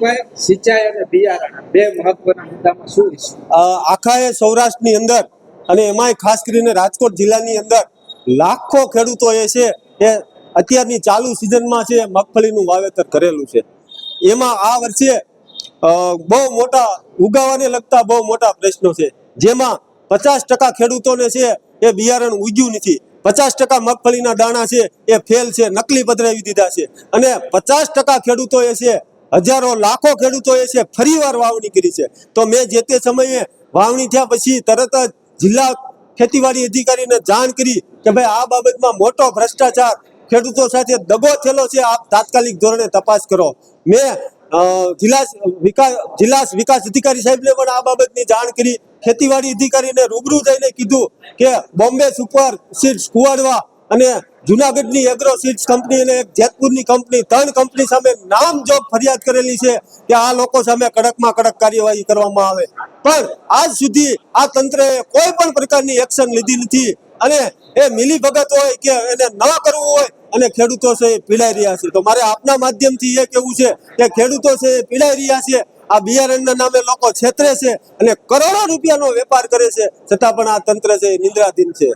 મનસુખભાઈ, સિંચાઈ અને બિયારણ બે મહત્વના મુદ્દામાં શું ઇસ્યુ? આખા એ સૌરાષ્ટ્રની અંદર અને એમાંય ખાસ કરીને રાજકોટ જિલ્લાની અંદર લાખો ખેડૂતો એ છે એ અત્યારની ચાલુ સિઝનમાં છે મગફળીનું વાવેતર કરેલું છે. એમાં આ વર્ષે બહુ મોટા ઉગાવાને લગતા બહુ મોટા પ્રશ્નો છે, જેમાં 50% ખેડૂતોને છે એ બિયારણ ઉગ્યું નથી. 50% મગફળીના દાણા છે એ ફેલ છે, નકલી પધરાવી દીધા છે. અને 50% ખેડૂતો એ છે, હજારો લાખો ખેડૂતો એ છે ફરીવાર વાવણી કરી છે. તો મેં જે તે સમયે વાવણી થયા પછી તરત જ જિલ્લા ખેતીવાડી અધિકારીને જાણ કરી કે ભાઈ આ બાબતમાં મોટો ભ્રષ્ટાચાર ખેડૂતો સાથે દગો થયેલો છે, આપ તાત્કાલિક ધોરણે તપાસ કરો. મેં જિલ્લા વિકાસ અધિકારી સાહેબને પણ આ બાબતની જાણ કરી. ખેતીવાડી અધિકારીને રૂબરૂ જઈને કીધું કે બોમ્બે સુપર સીડ્સ કુવાડવા અને જુનાગઢની એગ્રો સીડ્સ કંપની અને જેતપુરની કંપની, 3 કંપની સામે નામજોગ ફરિયાદ કરેલી છે કે આ લોકો સામે કડકમાં કડક કાર્યવાહી કરવામાં આવે. પણ આજ સુધી આ તંત્રએ કોઈ પણ પ્રકારની એક્શન લીધી નથી. અને એ મિલી ભગત હોય કે એને ન કરવું હોય અને ખેડૂતો છે એ પીડાઈ રહ્યા છે. તો મારે આપના માધ્યમથી એ કહેવું છે કે ખેડૂતો છે એ પીડાઈ રહ્યા છે. આ બિયારણના નામે લોકો છેતરે છે અને કરોડો રૂપિયાનો વેપાર કરે છે, છતાં પણ આ તંત્ર છે એ નિંદ્રાધીન છે.